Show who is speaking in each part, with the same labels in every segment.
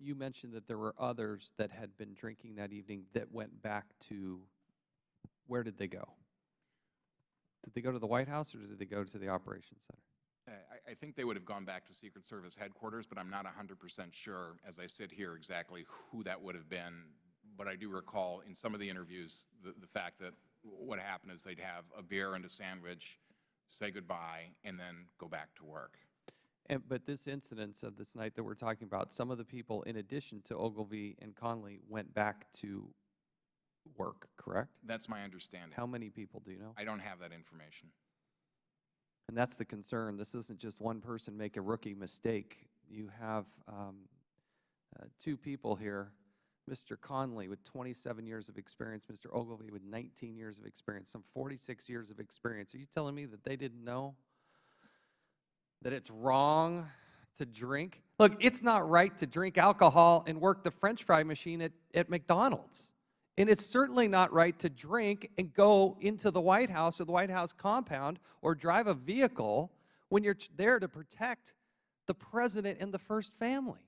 Speaker 1: you mentioned that there were others that had been drinking that evening that went back to, where did they go? Did they go to the White House or did they go to the Operations Center?
Speaker 2: I think they would have gone back to Secret Service headquarters, but I'm not 100% sure, as I sit here, exactly who that would have been. But I do recall in some of the interviews the fact that what happened is they'd have a beer and a sandwich, say goodbye, and then go back to work.
Speaker 1: But this incident of this night that we're talking about, some of the people, in addition to Ogilvy and Conley, went back to work, correct?
Speaker 2: That's my understanding.
Speaker 1: How many people do you know?
Speaker 2: I don't have that information.
Speaker 1: And that's the concern. This isn't just one person make a rookie mistake. You have two people here, Mr. Conley with 27 years of experience, Mr. Ogilvy with 19 years of experience, some 46 years of experience. Are you telling me that they didn't know that it's wrong to drink? Look, it's not right to drink alcohol and work the French fry machine at McDonald's. And it's certainly not right to drink and go into the White House or the White House compound or drive a vehicle when you're there to protect the president and the first family.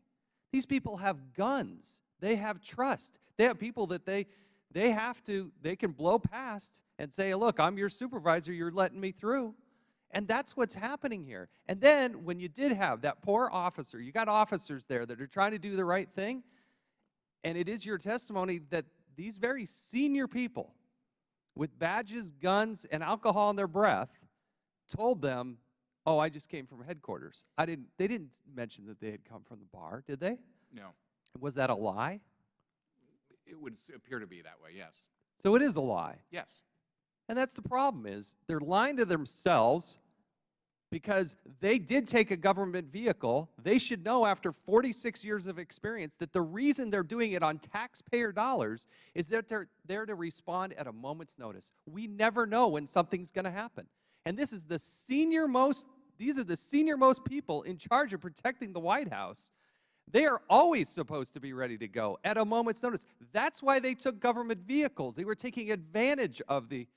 Speaker 1: These people have guns. They have trust. They have people that they can blow past and say, look, I'm your supervisor, you're letting me through. And that's what's happening here. And then when you did have that poor officer, you got officers there that are trying to do the right thing, and it is your testimony that these very senior people with badges, guns, and alcohol in their breath told them, oh, I just came from headquarters. They didn't mention that they had come from the bar, did they?
Speaker 2: No.
Speaker 1: Was that a lie?
Speaker 2: It would appear to be that way, yes.
Speaker 1: So it is a lie.
Speaker 2: Yes.
Speaker 1: And that's the problem, is they're lying to themselves because they did take a government vehicle. They should know after 46 years of experience that the reason they're doing it on taxpayer dollars is that they're there to respond at a moment's notice. We never know when something's going to happen. And these are the senior-most people in charge of protecting the White House. They are always supposed to be ready to go at a moment's notice. That's why they took government vehicles. They were taking advantage of the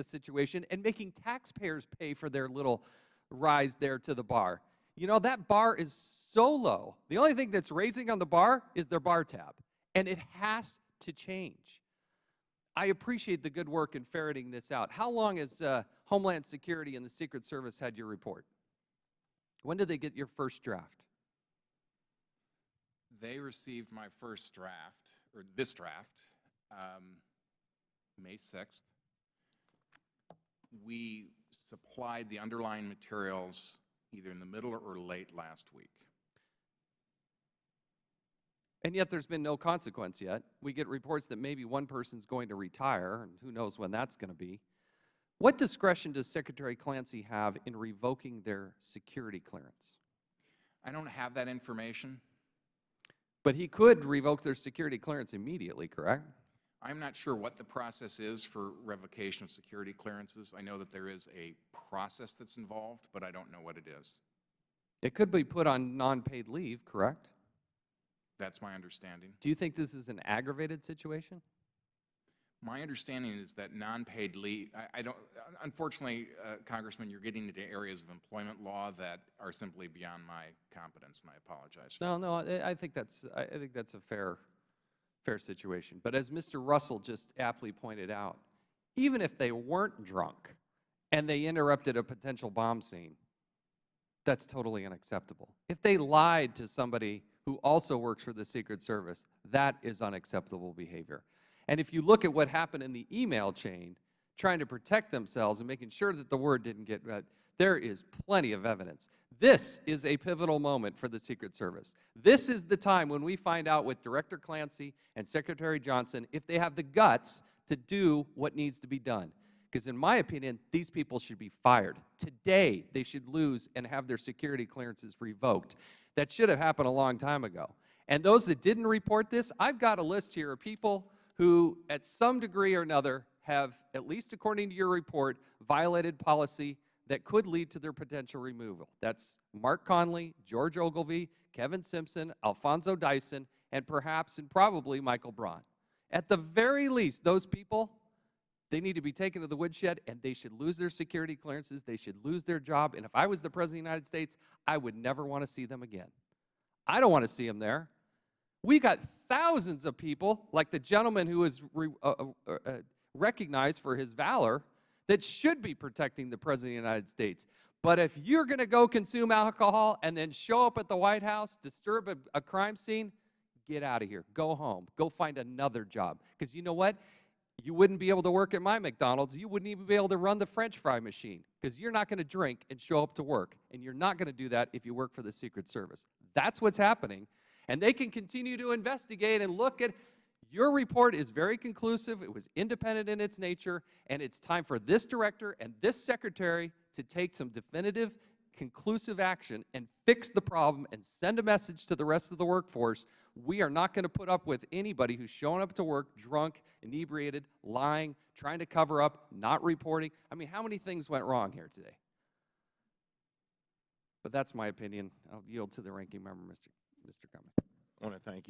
Speaker 1: situation and making taxpayers pay for their little rise there to the bar. You know, that bar is so low. The only thing that's raising on the bar is their bar tab, and it has to change. I appreciate the good work in ferreting this out. How long has Homeland Security and the Secret Service had your report? When did they get your first draft?
Speaker 2: They received my first draft, or this draft, May 6th. We supplied the underlying materials either in the middle or late last week.
Speaker 1: And yet there's been no consequence yet. We get reports that maybe one person's going to retire, and who knows when that's going to be. What discretion does Secretary Clancy have in revoking their security clearance?
Speaker 2: I don't have that information.
Speaker 1: But he could revoke their security clearance immediately, correct?
Speaker 2: I'm not sure what the process is for revocation of security clearances. I know that there is a process that's involved, but I don't know what it is.
Speaker 1: It could be put on non-paid leave, correct?
Speaker 2: That's my understanding.
Speaker 1: Do you think this is an aggravated situation?
Speaker 2: My understanding is that non-paid leave, I don't, unfortunately, Congressman, you're getting into areas of employment law that are simply beyond my competence, and I apologize for that.
Speaker 1: No, I think that's a fair situation. But as Mr. Russell just aptly pointed out, even if they weren't drunk and they interrupted a potential bomb scene, that's totally unacceptable. If they lied to somebody who also works for the Secret Service, that is unacceptable behavior. And if you look at what happened in the email chain, trying to protect themselves and making sure that the word didn't get read, there is plenty of evidence. This is a pivotal moment for the Secret Service. This is the time when we find out with Director Clancy and Secretary Johnson if they have the guts to do what needs to be done. Because in my opinion, these people should be fired. Today, they should lose and have their security clearances revoked. That should have happened a long time ago. And those that didn't report this, I've got a list here of people who, at some degree or another, have, at least according to your report, violated policy that could lead to their potential removal. That's Mark Conley, George Ogilvy, Kevin Simpson, Alfonso Dyson, and perhaps and probably Michael Braun. At the very least, those people, they need to be taken to the woodshed, and they should lose their security clearances. They should lose their job. And if I was the President of the United States, I would never want to see them again. I don't want to see them there. We got thousands of people, like the gentleman who was recognized for his valor, that should be protecting the President of the United States. But if you're going to go consume alcohol and then show up at the White House, disturb a crime scene, get out of here. Go home. Go find another job. Because you know what? You wouldn't be able to work at my McDonald's. You wouldn't even be able to run the French fry machine because you're not going to drink and show up to work. And you're not going to do that if you work for the Secret Service. That's what's happening. And they can continue to investigate and look at. Your report is very conclusive. It was independent in its nature. And it's time for this director and this secretary to take some definitive, conclusive action and fix the problem and send a message to the rest of the workforce. We are not going to put up with anybody who's showing up to work drunk, inebriated, lying, trying to cover up, not reporting. I mean, how many things went wrong here today? But that's my opinion. I'll yield to the ranking member, Mr. Cummings.
Speaker 3: I want to thank you.